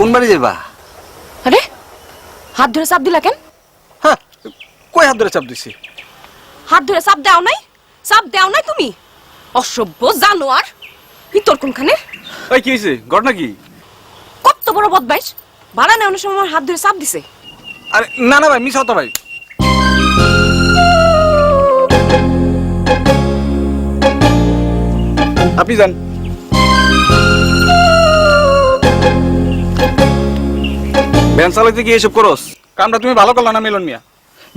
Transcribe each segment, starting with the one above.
কোন বাড়ি যাবা? আরে হাত ধরে চাপ দিলা কেন? হ্যাঁ, কই হাত ধরে চাপ দিছি? হাত ধরে চাপ দাও নাই? চাপ দাও নাই তুমি? অসভ্য জানোয়ার! ভিতর কোনখানে? ওই কি হইছে? ঘটনা কি? কত বড় বদমাইশ! ভাড়া নেওয়ার সময় আমার হাত ধরে চাপ দিছে। আরে না না ভাই, মিস হতো ভাই। আপনি যান। ভ্যান চালাইতে কি এসব করস? কামটা তুমি ভালো করলা না মিলন মিয়া।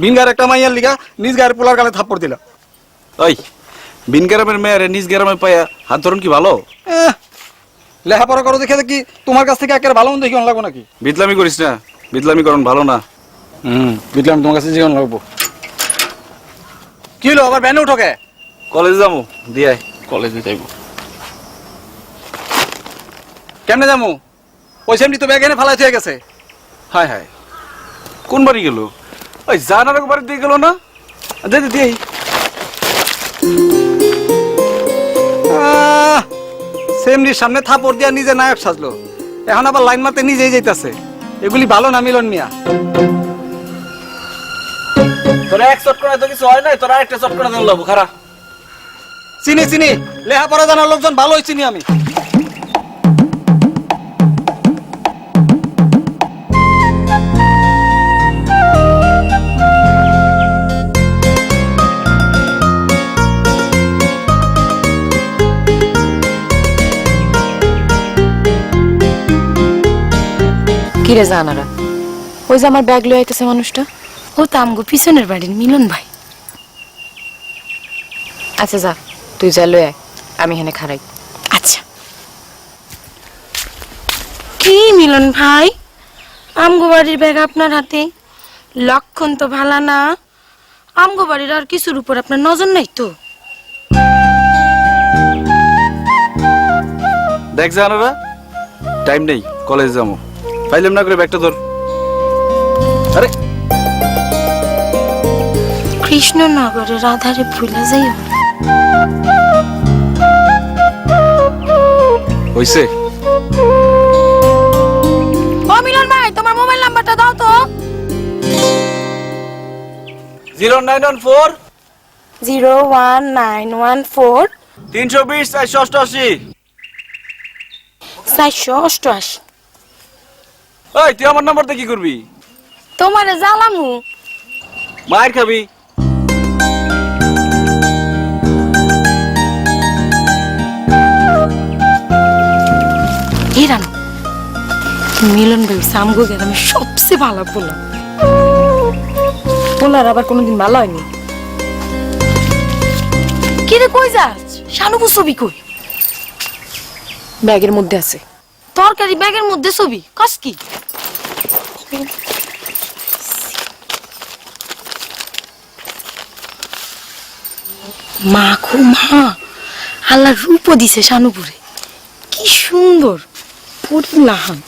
বিনগার একটা মাইয়ার লিগা নিজ গায়ের পোলার গালে থাপ্পড় দিলা। ওই বিন গ্রামের মেয়ের নিজ গ্রামে পাইয়া হাত ধরুন কি ভালো? লেখাপড়া করো দেখে কি তোমার কাছ থেকে একেবারে ভালো মন্দ কি লাগবো নাকি? বিদলামি করিস না, বিদলামি করুন ভালো না। বিদলামি তোমার কাছে জীবন লাগবো। কি হলো আবার ভ্যানে উঠো কে? কলেজে যাবো, দিয়ে কলেজে যাইব। কেমনে যাবো? পয়সা এমনি তো ব্যাগ এনে ফালাই হয়ে গেছে। হায় হায়, কোন বাড়ি গেল? ওই জানার বাড়ি দিয়ে গেল না? দিদি দিই সেমনির সামনে থাপড় দিয়া নিজে নায়ক সাজলো, এখন আবার লাইন মারতে নিজেই যাইতাছে। এগুলি ভালো না মিলন মিয়া। তোরা এক চট করে তো কিছু হয় নাই, তোরা একটা চট করে দেন লাগবো। খারা চিনি চিনি, লেখাপড়া জানার লোকজন ভালোই চিনি আমি। কিরে জানারা, ওই যে আমার ব্যাগ লয়ে আইতেছে মানুষটা, ও তো আমগো পিছনের বাড়ির মিলন ভাই। আচ্ছা যা, তুই যা লয়ে আয়, আমি এখানে খাড়াই। আচ্ছা। কি মিলন ভাই, আমগো বাড়ির ব্যাগ আপনার হাতে? লক্ষণ তো ভালো না। আমগো বাড়ির আর কিছুর উপর আপনার নজর নাই তো? দেখ জানারা, টাইম নেই, কলেজ যাবো। ফাইলাম না করে ব্যাগটা ধর। আরে কৃষ্ণনগরের আধারে ভুলে যাইও। হইছে? ও মিলন ভাই, তোমার মোবাইল নাম্বারটা দাও তো। 0914 01914 320 488। 488। ওই তুই আমার নাম্বারটা কি করবি? তোমারে জ্বালামু। মায়ের খাবি। এই রানু, মিলন ভাই সামগো গ্রামে সবচেয়ে ভালো পোলা। পোলার আবার কোনোদিন ভালো হয়নি। কি রে, কই যাস? শানুবু ছবি কই? ব্যাগের মধ্যে আছে। তরকারি ব্যাগের মধ্যে ছবি কস কি? মা খো মা, আল্লাহ রূপ দিছে শানুপুরে, কি সুন্দর পরিলাহান।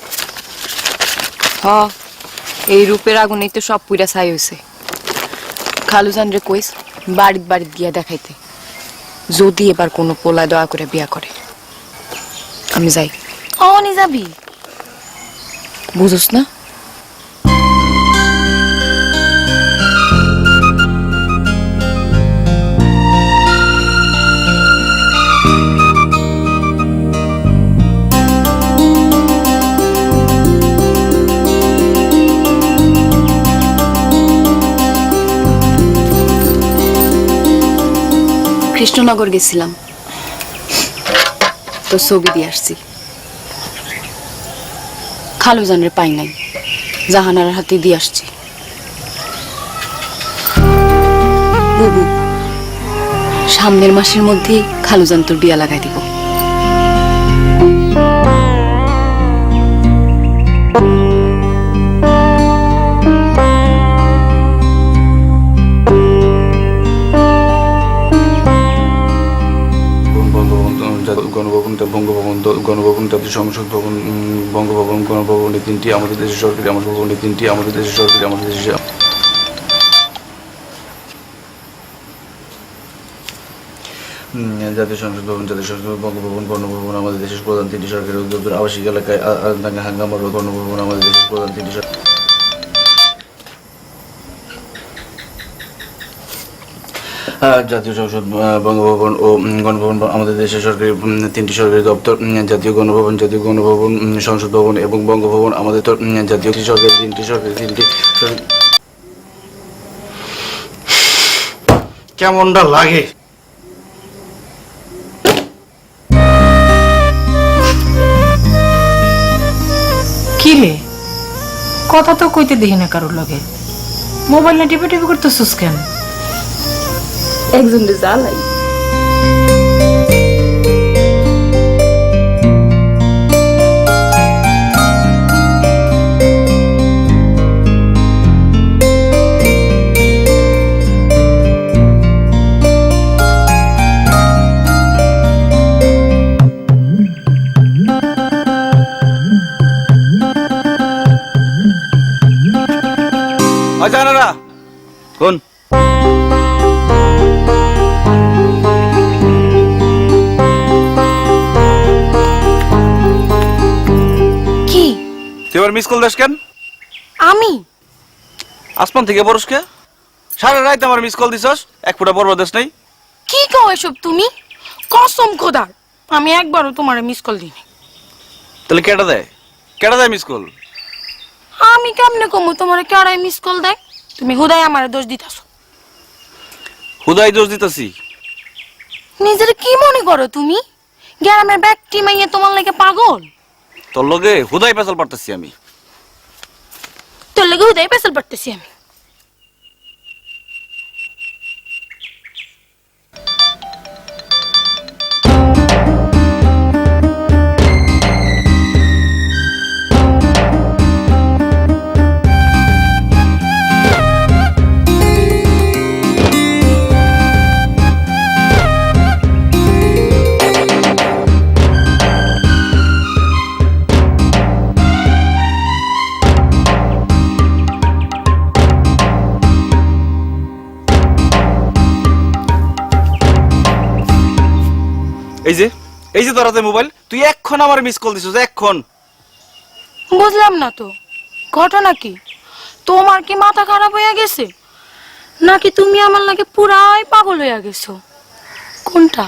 হ, এই রূপের আগুনেই তো সব পুইরা ছাই হইছে। খালুজান রে কইস বাড়িত বাড়িত গিয়া দেখাইতে, যদি এবার কোনো পোলা দয়া করে বিয়া করে। আমি যাই। অনি যাবি? বুঝোস না? কৃষ্ণনগর গেছিলাম, তো ছবি দিয়ে আসছি। খালুজানের পাই নাই, জাহানার হাতে দিয়ে আসছি। বুবু, সামনের মাসের মধ্যেই খালুজান তোর বিয়া লাগাই দিব। গণভবন জাতীয় সংসদ ভবন, বঙ্গভবন, গণভবন, এই তিনটি আমাদের দেশের সরকারি। আমাদের ভবন এই তিনটি আমাদের দেশের সরকারি। আমাদের দেশের জাতীয় সংসদ ভবন, জাতীয় সংসদ ভবন, বঙ্গভবন, গণভবন আমাদের দেশের প্রধান তিনটি সরকারি উদ্যোগের আবাসিক এলাকায় হাঙ্গামা গণভবন আমাদের দেশের প্রধান তিনটি জাতীয় সংসদ বঙ্গভবন ও গণভবন আমাদের দেশের সরকারি তিনটি সরকারি দপ্তর। জাতীয় গণভবন, সংসদ ভবন এবং বঙ্গভবন আমাদের তো জাতীয় সরকারি তিনটি কেমনটা লাগে? কি রে, কথা তো কইতে দেখি না কারোর লগে। মোবাইল না টিপে টিপে করতেছিস কেন? একজন জ্বালাই। জানারা কোন কি তুই এবার মিস কল দাস কেন? আমি আসমান থেকে বরস কে? সারা রাত আমার মিস কল দিছস, এক ফুটা বড় দেশ নাই। কি কও এসব তুমি? কসম খোদার আমি একবারও তোমার মিস কল দিইনি। তাহলে কেটা দেয় মিস কল? আমি কেমনে কমু তোমার কেড়াই মিস কল দেয়? তুমি হুদাই আমার দোষ দিতাছো। হুদাই দোষ দিতেছি? নিজের কি মনে করো তুমি? গ্রামের ব্যক্তি মাইয়া তোমার লাগে পাগল? তোর লগে হুদাই পেছাল পারতেছি আমি। তোর লাগে হুদাই পেছাল পারতেছি আমি। এই যে তোর হাতে মোবাইল, তুই এক্ষণ আমার মিস কল দিছস, এক্ষণ। বুঝলাম না তো ঘটনা কি? তোমার কি মাথা খারাপ হয়ে গেছে নাকি তুমি আমার লাগে পুরাই পাগল হয়ে গেছো? কোনটা?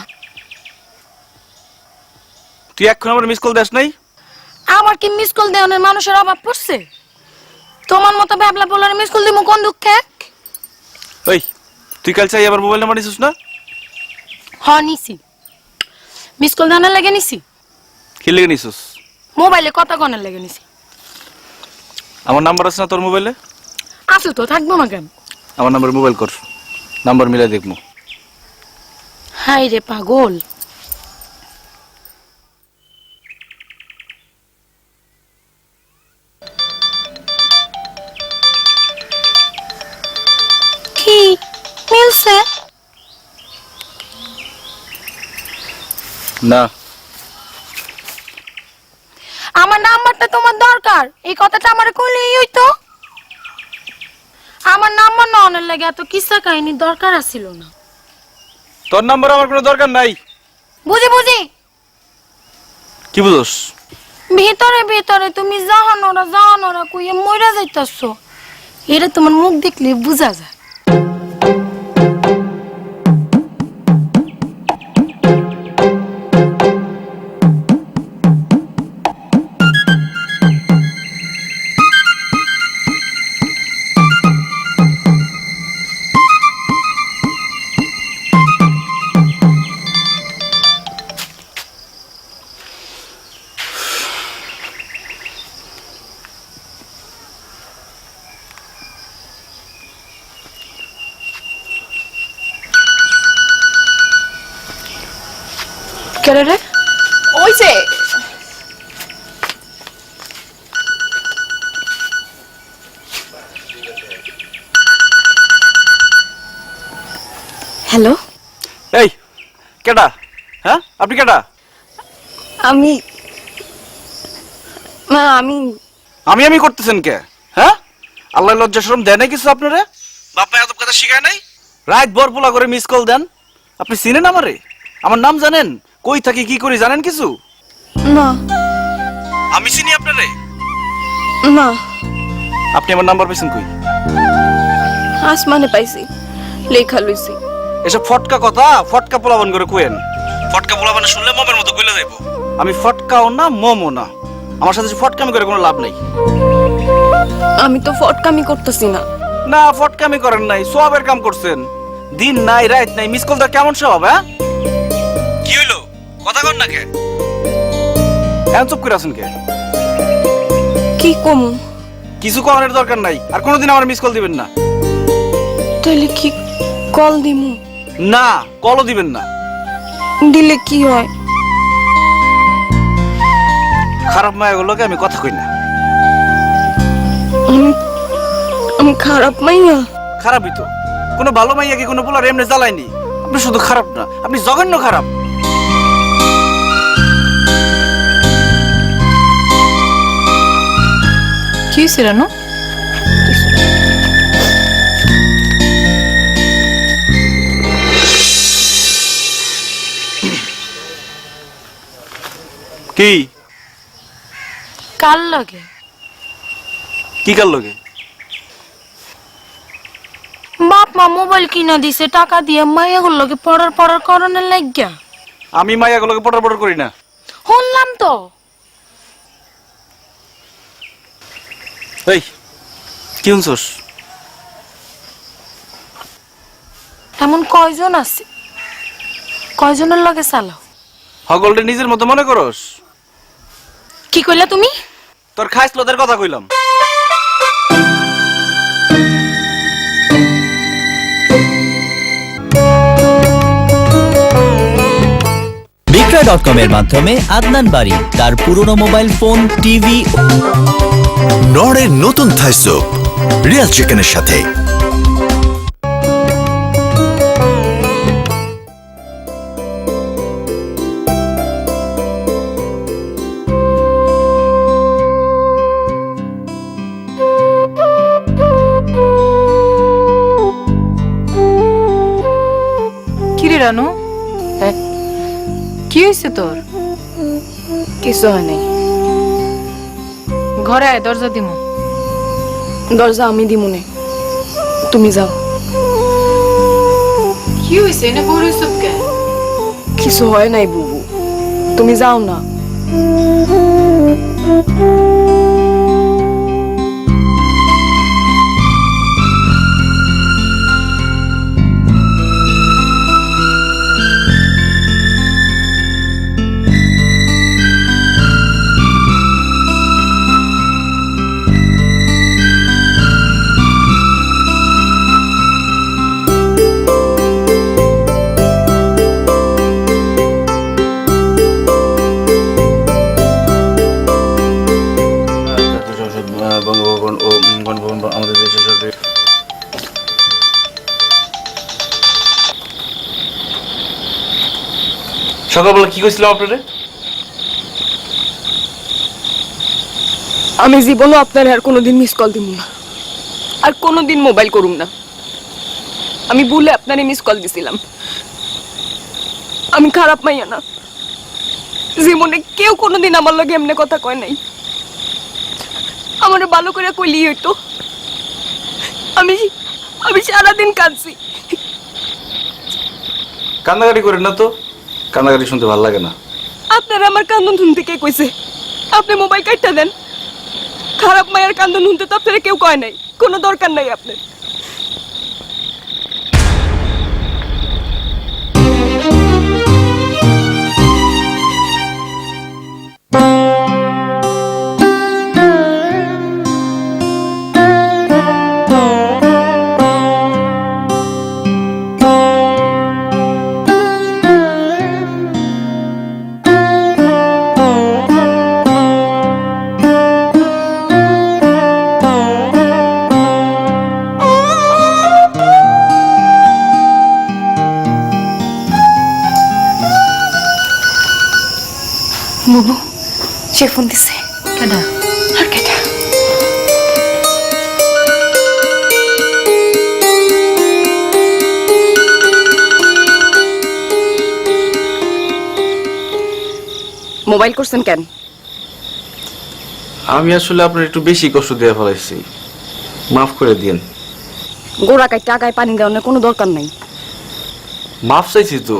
তুই এক্ষণ আমার মিস কল দেস নাই? আমার কি মিস কল দেওয়ার মানুষের অভাব পড়ছে? তোমার মতো ব্যাবলা বলার মিস কল দিমু কোন দুঃখে? ওই তুই কাল চাই আবার মোবাইল নাম্বার নিছিস না? হ নিছি। মিস কল দেওয়ার লাগে নিছি। কি লেগে নিছিস? মোবাইলে কথা কনের লাগে নিছি। আমার নাম্বার আছে না তোর মোবাইলে? আছে তো, থাকবো না কেন? আমার নাম্বার মোবাইল কর, নাম্বার মিলাই দেখবো। হাই রে পাগল। কি মিলছে? না, আমার নাম্বারটা তোমার দরকার, এই কথাটা আমার কইলেই হইতো। আমার নাম্বার না অনের লাগে এত কিসা কাহিনী দরকার আছিল না। তোর নাম্বার আমার কোনো দরকার নাই। বুঝি বুঝি। কি বুঝোস? ভিতরে ভিতরে তুমি জাহানোরা কইয়া মইরা যাইতাছো, এটা তোমার মুখ দেখলে বুঝা যায়। কেরে রে? ওই যে হ্যালো, এই কেডা? হ্যাঁ, আপনি কেডা? আমি মা আমি আমি করতেছেন কে? হ্যাঁ, আল্লাহ লজ্জা শরম দেয় নাই কিছু আপনারে? বাপ মা এত কথা শিখায় নাই? রাত ভর পোলা করে মিস কল দেন। আপনি চিনেন আমারে? আমার নাম জানেন? কই থাকি, কি করি জানেন কিছু? না আমি চিনি আপনারে। না, আপনি আমার নাম্বার পাইছেন কই? আসমানে পাইছি, লেখা লইছি। এসব ফটকা কথা ফটকা পোলাবান করে কোয়েন। ফটকা পোলাবানে শুনলে মমের মতো কইলা যাইবো। আমি ফটকাও না মমও না, আমার সাথে ফটকামি করে কোনো লাভ নাই। আমি তো ফটকামি করতেছি না। না, ফটকামি করেন নাই, সোয়াবের কাম করছেন। দিন নাই রাত নাই মিস কল, কেমন স্বভাব? হ্যাঁ, কি হইলো? কথা কন না কে? এমন চুপ করে আছেন কে? কি কমু? কিছু করার দরকার নাই, আর কোনোদিন আমার মিস কল দিবেন না। তাহলে কি কল দিমু? না, কলও দিবেন না। দিলে কি হয়? খারাপ মায়াগুলোকে আমি কথা কই না। আমি খারাপ মাইয়া? খারাপই তো। কোনো ভালো মাইয়া কি কোনো পোলার এমনি জ্বালায়নি? আপনি শুধু খারাপ না, আপনি জঘন্য খারাপ। কি হয়েছে রানু? কি কার লাগে? কি কার লগে? বাপ মা মোবাইল কিনা দিছে টাকা দিয়ে, মাইয়াগুলো লগে পড়ার করণের লাগিয়া। আমি মাইয়াগুলোকে পটর পটর করি না। শুনলাম তো। এই কি শুনছস? এমন কয়জন আছে? কয়জনের লগে চালাও? হগলটা নিজের মতো মনে করস? কি কইলা তুমি? তোর খাইস লোদের কথা কইলাম। বিক্রয়.com এর মাধ্যমে আদনান বাড়ি তার পুরনো মোবাইল ফোন, টিভি। নড়ের নতুন থাই সুপ রিয়াল চিকেনের সাথে। কি রে রানু? হ্যাঁ, কি হয়েছে তোর? কিছু হয় নাই। ঘরে আয়, দরজা দিমু। দরজা আমি দিমুনে, তুমি যাও। কি হয়েছে? এনে বড় সব কে? কিছু হয় নাই বুবু, তুমি যাও না। জাতীয় সংসদ, বঙ্গভবন ও গণভবন আমাদের দেশের সরকারি। সকালবেলা কি কইছিলাম আপনারে? আমি জীবনও আপনার আর কোনোদিন মিস কল দিব না, আর কোনোদিন মোবাইল করুম না। আমি ভুলে আপনারে মিস কল দিছিলাম। আমি খারাপ মাইয়া না, জীবনে কেউ কোনোদিন আমার লগে এমনি কথা কয় নাই। আমার ভালো করে কইলি হইতো। আমি আমি সারাদিন কাঁদছি। কান্নাকাটি করেন না তো, কান্নাকাটি শুনতে ভালো লাগে না। আপনারা আমার কান্দন শুনতে কে কইছে? আপনি মোবাইল কাটটা দেন। খারাপ মায়ের কান্দন শুনতে তো আপনারা কেউ কয় নাই, কোনো দরকার নাই আপনার। বুবু, সে ফোন দিছে। কেডা? আর কেটা? মোবাইল করছেন কেন? আমি আসলে আপনার একটু বেশি কষ্ট দিয়ে ফেলাইছি, মাফ করে দিন। গোড়া কাটতে আগায় পানি দেওয়ার কোনো দরকার নাই। মাফ চাইছি তো।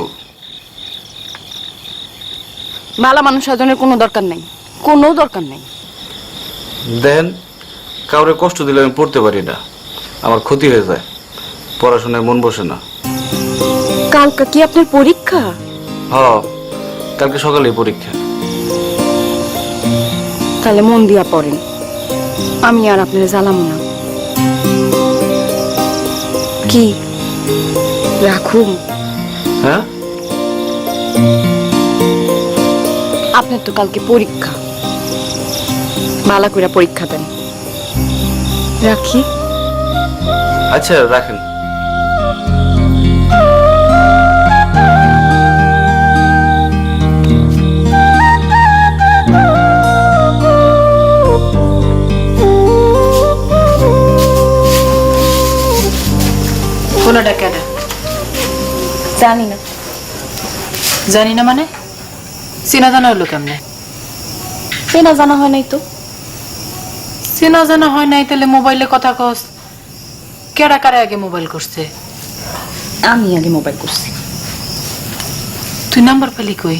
মালা মানুষ সাজনের কোনো দরকার নাই, কোনো দরকার নাই। দেন, কাউরে কষ্ট দিলে আমি পড়তে পারি না, আমার ক্ষতি হয়ে যায়, পড়াশোনায় মন বসে না। কালকা কি আপনার পরীক্ষা? হ, কালকে সকালে পরীক্ষা। তাহলে মন দিয়া পড়েন, আমি আর আপনার জ্বালাম না। কি রাখুন? হ্যাঁ, আপনার তো কালকে পরীক্ষা, ভালো করে পরীক্ষা দেন। রাখি? আচ্ছা রাখেন। পোলাটা কেডা? জানি না। জানি না মানে? চেনা জানা হলো কেমনে? চেনা জানা হয় নাই তো। চেনা জানা হয় নাই তাহলে মোবাইলে কথা কস? কেডা কারে আগে মোবাইল করছে? আমি আগে মোবাইল করছি। তুই নাম্বার পেলি কই?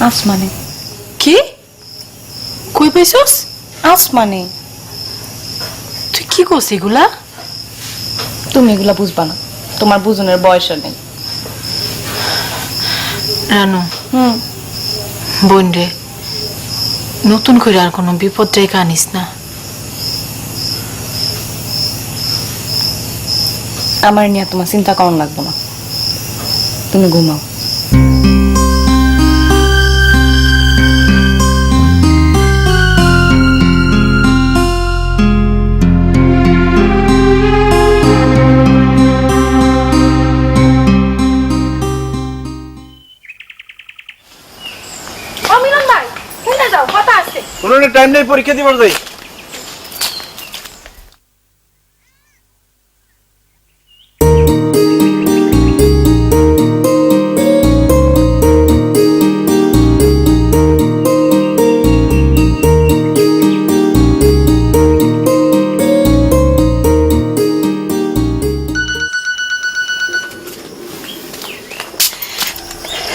আসমানে। কি? কই পাইছস? আসমানে। তুই কি করছিস এগুলা? তুমি এগুলা বুঝবা না, তোমার বুঝনের বয়স নেই। রানু, হুম। বোন রে, নতুন করে আর কোনো বিপদ জায়গা আনিস না। আমার নিয়ে তোমার চিন্তা করন লাগবো না, তুমি ঘুমাও। অমিলন ভাই শুনে যাও, কথা আছে। কোনো টাইম নেই, পরীক্ষা দিবার যাই।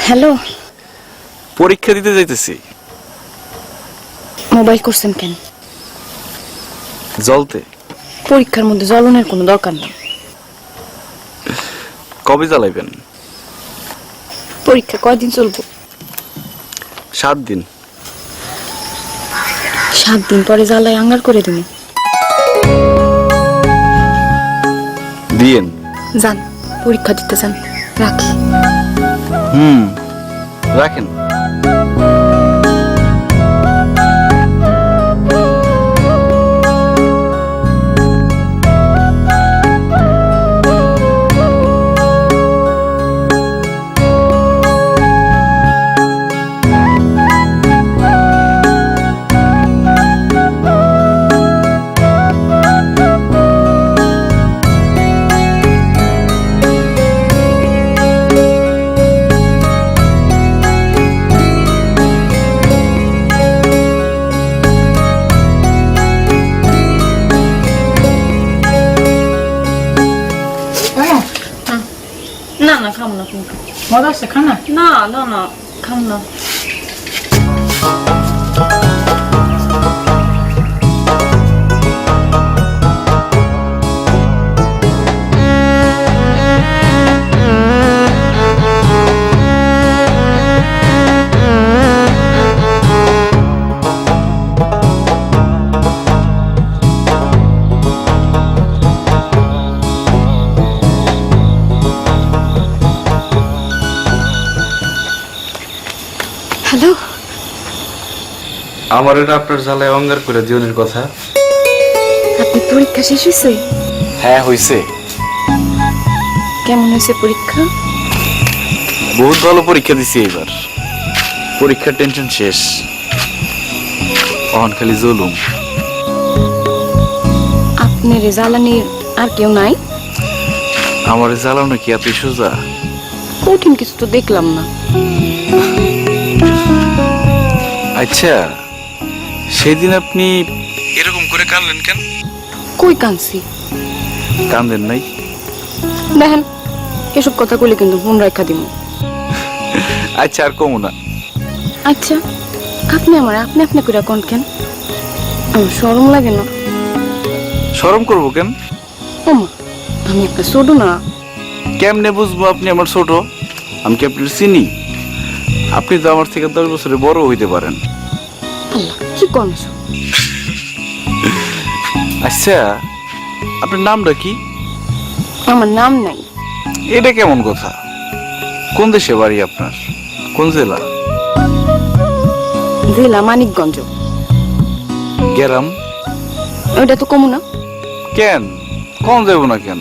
হ্যালো, পরীক্ষা দিতে যাইতেছি। মোবাইল করছেন কেন? জলতে। পরীক্ষার মধ্যে জ্বলনের কোনো দরকার নেই। কবে জ্বালাইবেন? পরীক্ষা কয়দিন চলবো? 7 দিন। 7 দিন পরে জ্বালায় আঙ্গার করে দিন। দিয়েন। যান, পরীক্ষা দিতে যান। রাখি। রাখেন। না না, খাম না। তুমি মজা আছে খানা? না না না, খাম না। হ্যালো, আমার এটা আপনার জ্বালায় অঙ্গার করে দিওনের কথা। আপনি পরীক্ষা শেষ হয়েছে? হ্যাঁ হইছে। কেমন হয়েছে পরীক্ষা? বহুত ভালো পরীক্ষা দিছি এবার। পরীক্ষার টেনশন শেষ, অহন খালি জুলুম। আপনার জ্বালানির আর কেউ নাই? আমার জ্বালানো কি এত সোজা? কঠিন কিছু তো দেখলাম না। আচ্ছা, সেদিন আপনি এরকম করে কাঁদলেন কেন? কই কানছি? কান্দেন নাই? দেখেন এসব কথা কইলে কিন্তু ফোন রাখা দিব। আচ্ছা, আর কমু না। আচ্ছা, আপনি আপনি করে কোন কেন? আমার শরম লাগে না? শরম করবো কেন? ওমা, আমি একটা ছোট না? কেমনে বুঝবো আপনি আমার ছোট? আমি কি আপনার চিনি? আপনি তো আমার থেকে 10 বছরে বড় হইতে পারেন। আল্লাহ, কি কোন? আচ্ছা, আপনার নামটা কি? আমার নাম নাই। এটা কেমন কথা? কোন দেশে বাড়ি আপনার? কোন জেলা? জেলা মানিকগঞ্জ। গ্রাম? ওইটা তো কমু না। কেন কম যাবো না কেন?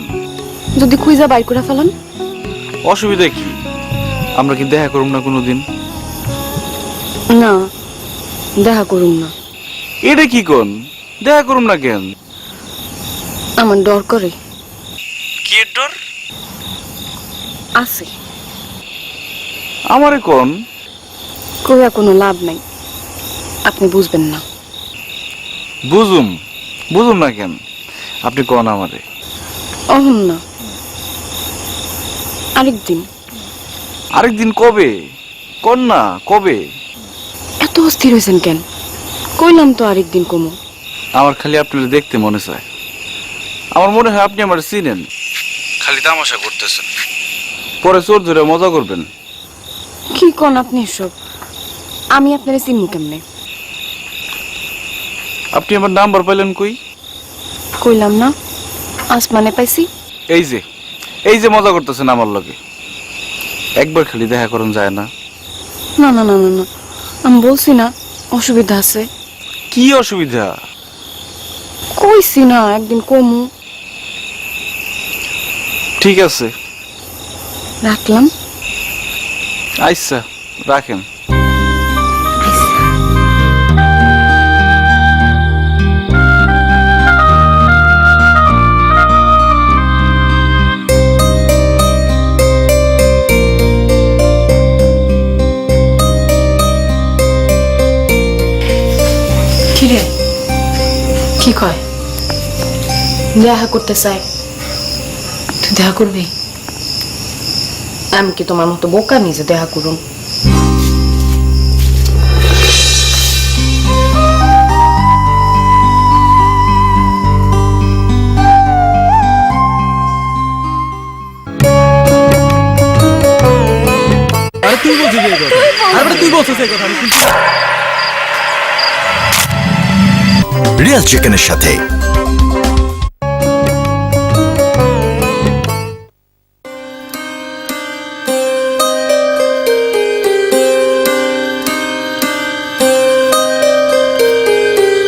যদি খুঁজা বাইর করে ফেলান? অসুবিধা কি? আমরা কি দেখা করুম না কোনোদিন? না, দেখা করুন না। এটা কি কোন? দেখা করুম না কেন? আমার ডর করে। কি ডর? আছে। আমারে কোন? কইয়া কোনো লাভ নাই, আপনি বুঝবেন না। বুঝুম না কেন? আপনি কোন আমারে? অহন না, আরেকদিন। আরেকদিন কবে? কোন না কবে? এত অস্থির হয়েছেন কেন? কইলাম তো আরেকদিন কমু। আমার খালি আপনার দেখতে মনে চায়। আমার মনে হয় আপনি আমার চিনেন, খালি তামাশা করতেছেন, পরে চোর ধরে মজা করবেন। কি কোন আপনি এসব? আমি আপনারে চিনবো কেমনে? আপনি আমার নাম্বার পাইলেন কই? কইলাম না, আসমানে পাইছি। এই যে মজা করতেছেন আমার লগে। একবার খালি দেখা করুন যায় না? না না না না না, আমি বলছি না অসুবিধা আছে। কি অসুবিধা? কইছি না একদিন কমু। ঠিক আছে, রাখলাম। আচ্ছা রাখেন। কিরে, কি কয়? দেখা করতে চাই। তুই দেখা করবি? আমি কি তোমার মতো বোকা নিজে দেখা করুন? রিয়াল চিকেনের সাথে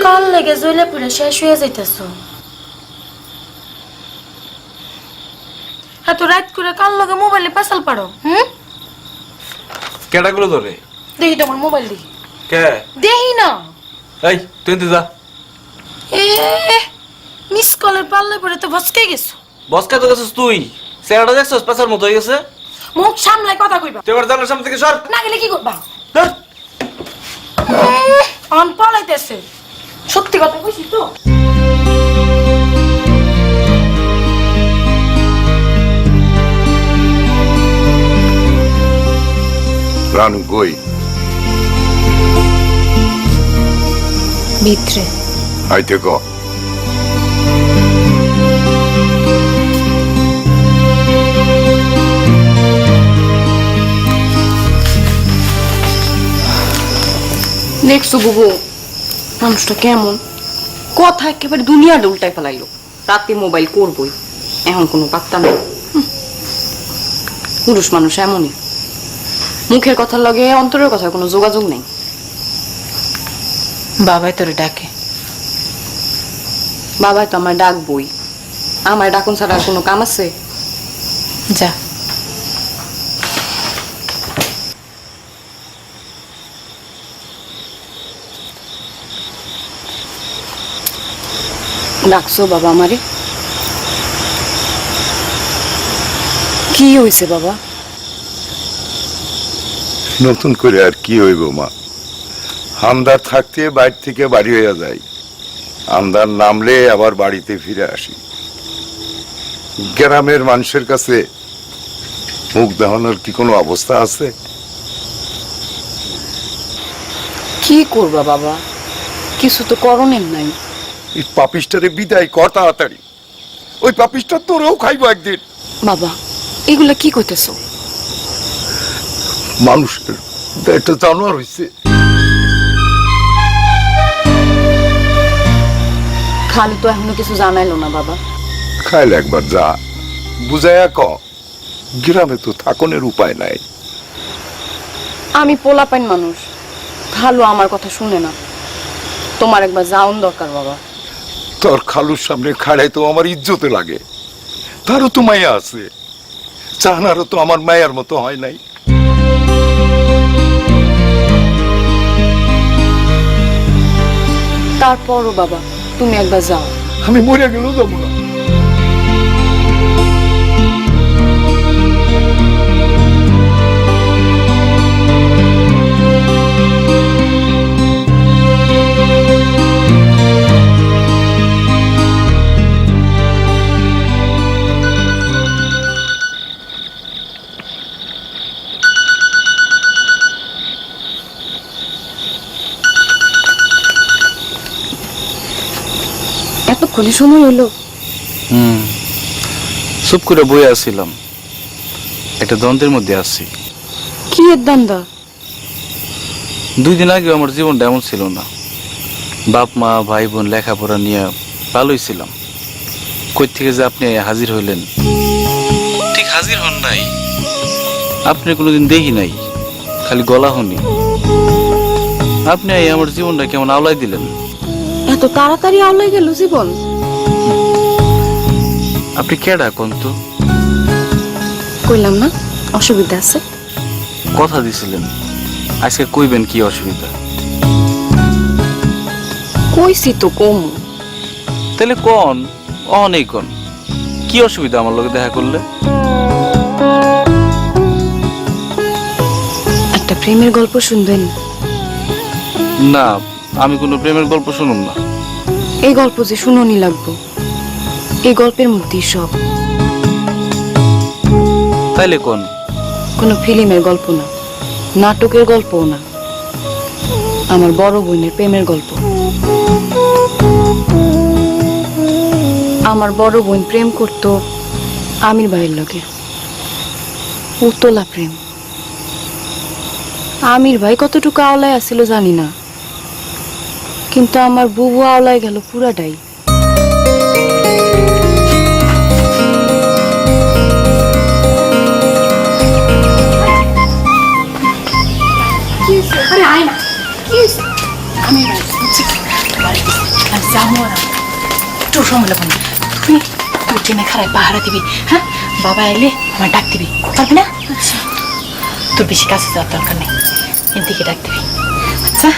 কাল লেগে জইলে পুরো শেষ হয়ে যাইতেছ। এত রাত করে কাল লগে মোবাইলে পেশাল পারো? কেটাগুলো ধরে? দেখি তোমার মোবাইল দেখি। কে? দেখি না। এই তুই এনতে যা। এ মিস কলের পাল্লে পরে তো বসকে গেছো। বসকা তো গেছিস তুই? চেহারাটা দেখছিস পেছার মতো হয়ে গেছে। মুখ সামলাই কথা কইবা। তুই এবার জানার সামনে থেকে সর। না গেলে কি করবা? ধর। অন পালাইতেছে। সত্যি কথা কইছি তো। রানু কই? ভিতরে। আইতে ক। দেখছো বুবু মানুষটা কেমন? কথা একেবারে দুনিয়াটা উল্টাই ফেলাইলো। রাতে মোবাইল করবই, এখন কোনো পাত্তা নেই। পুরুষ মানুষ এমনই, মুখের কথার লগে অন্তরের কথার কোনো যোগাযোগ নেই। বাবাই তোরে ডাকে। বাবাই তো আমার ডাকবই, আমার ডাকুন ছাড়া আর কোনো কাম আছে? যা। ডাকছো বাবা আমারে? কি হয়েছে বাবা? নতুন করে আর কি হইব মা? আমদার থাকতে বাইরে থেকে বাড়ি হয়ে যায়, আমদার নামলে আবার বাড়িতে ফিরে আসি। গ্রামের মানুষের কাছে মুখ দেখানোর কি কোনো অবস্থা আছে? কি করবা বাবা, কিছু তো করণের নাই। এই পাপিষ্টারে বিদায় কর তাড়াতাড়ি, ওই পাপিষ্টার তোরেও খাইবো একদিন। বাবা এগুলা কি কইতেছো? মানুষের একটা জানোয়ার হয়েছে। খালি তো এখনো কিছু জানাইলো না বাবা। খাইলে একবার যা, বুঝাইয়া ক, গ্রামে তো থাকনের উপায় নাই। আমি পোলাপাইন মানুষ, খালু আমার কথা শুনে না। তোমার একবার যাওন দরকার বাবা। তোর খালুর সামনে খাড়াই তো আমার ইজ্জতে লাগে, তারও তো মায়া আছে, চাহানারও তো আমার মায়ার মতো হয় নাই। তারপরও বাবা তুমি একবার যাও। আমি মরে গেলেও যাবো না। এতক্ষণে সময় হলো? চুপ করে বই আসছিলাম, একটা দ্বন্দ্বের মধ্যে আছি। কি এর দান্দা? 2 দিন আগে আমার জীবনটা এমন ছিল না। বাপ মা ভাই বোন লেখাপড়া নিয়ে ভালোই ছিলাম। কই থেকে যে আপনি হাজির হইলেন? ঠিক হাজির হন নাই, আপনি কোনোদিন দেখি নাই, খালি গলা হনি। আপনি আমার জীবনটা কেমন আওলাই দিলেন। এত তাড়াতাড়ি আওলাই গেল জীবন? আপনি কেডা কোন তো? কইলাম না অসুবিধা আছে। কথা দিছিলেন আজকে কইবেন কি অসুবিধা। কইছি তো কম। তাহলে কোন, অনেক কোন, কি অসুবিধা আমার লগে দেখা করলে? একটা প্রেমের গল্প শুনবেন? না, আমি কোনো প্রেমের গল্প শুনুম না। এই গল্প যে শুনোনি লাগবো, এই গল্পের মধ্যেই সব। তাইলে কোন? কোনো ফিল্মের গল্প না, নাটকের গল্পও না, আমার বড় বোনের প্রেমের গল্প। আমার বড় বোন প্রেম করত আমির ভাইয়ের লগে, উতলা প্রেম। আমির ভাই কতটুকু আওলায় আছিল জানি না, কিন্তু আমার বুবু আওলায় গেল পুরাটাই। একটু সময় লাগবে না, তুই তুই ট্রেনে খারাপ পাহারা দিবি। হ্যাঁ, বাবা এলে আমার ডাক দিবি, পারবি না? আচ্ছা, তোর বেশি কাছে যাওয়ার দরকার নেই, এদিকে ডাক দিবি। আচ্ছা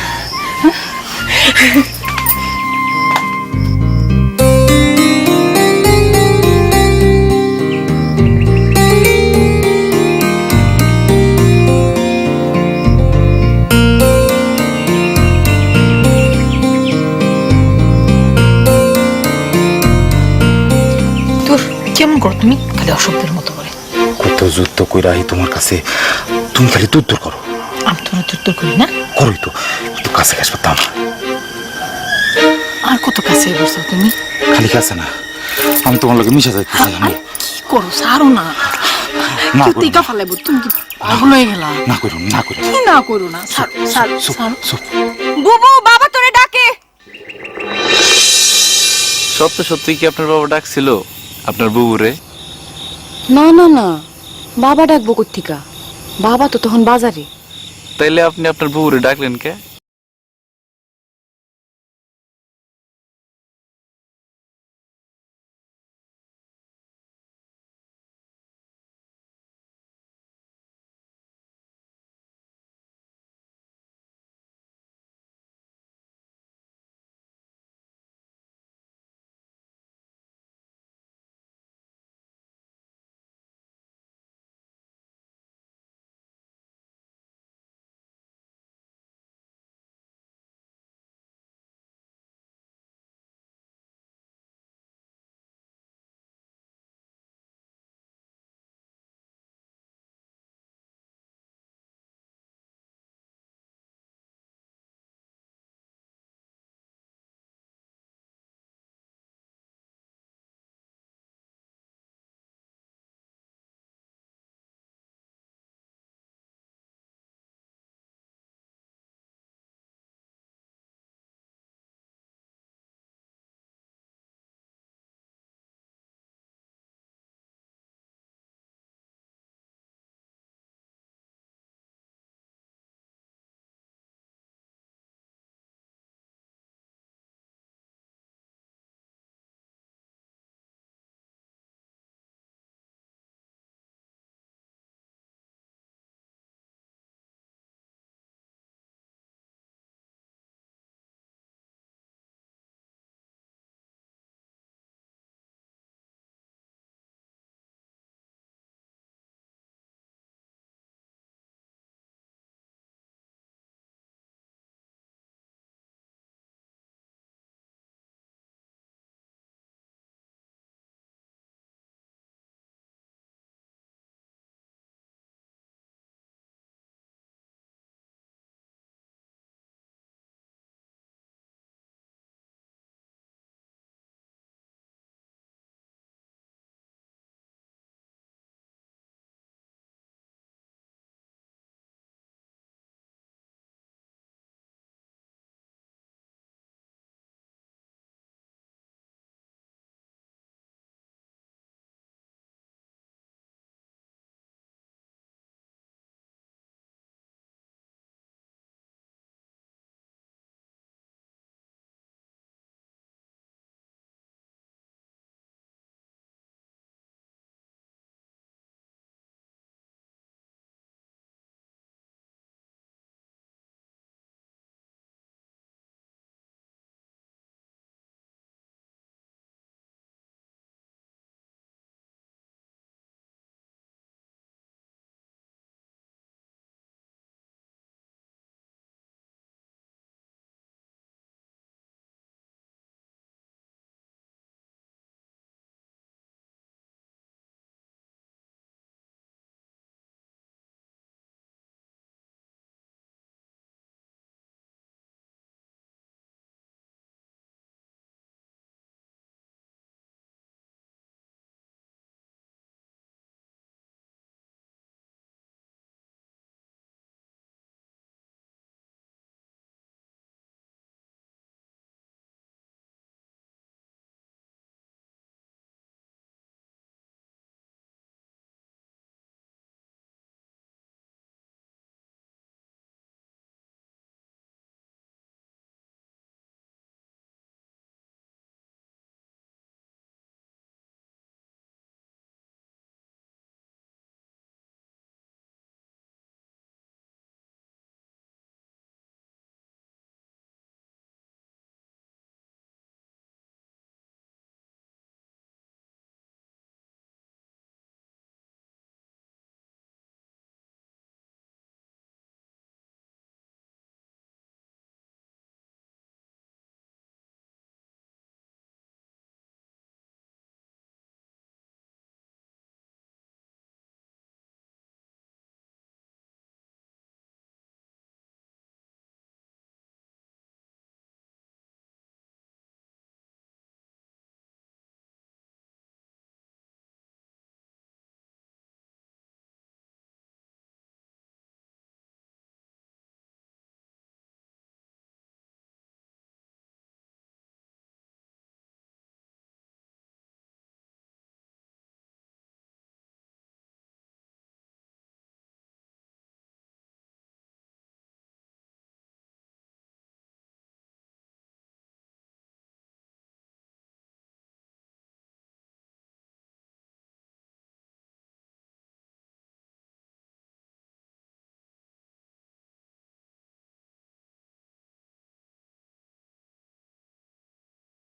কেমন করো তুমি? খালি অসভ্যের মতো করে। কত যুদ্ধ কইরা আহি তোমার কাছে, তুমি খালি দূর দূর করো। আমি তোমার দূর করি না? করোই তো, কিন্তু কাছে কাছে পারতাম না। আর কত কাছে বসছো তুমি? খালি কাছে না, আমি তোমার লগে মিশা যাইতে চাই। আমি কি করো? সারো না, না তুই টিকা ফালাইবো। তুমি কি পাগল হয়ে গেলা? না করো, না করো, কি না করো না? সারো সারো সারো। বুবু, বাবা তোরে ডাকে। সত্য সত্যি কি আপনার বাবা ডাকছিল আপনার বুবুরে? না না না, বাবা ডাকবো কোত্থিকা? বাবা তো তখন বাজারে। তাইলে আপনি আপনার বুবুরে ডাকলেন কে?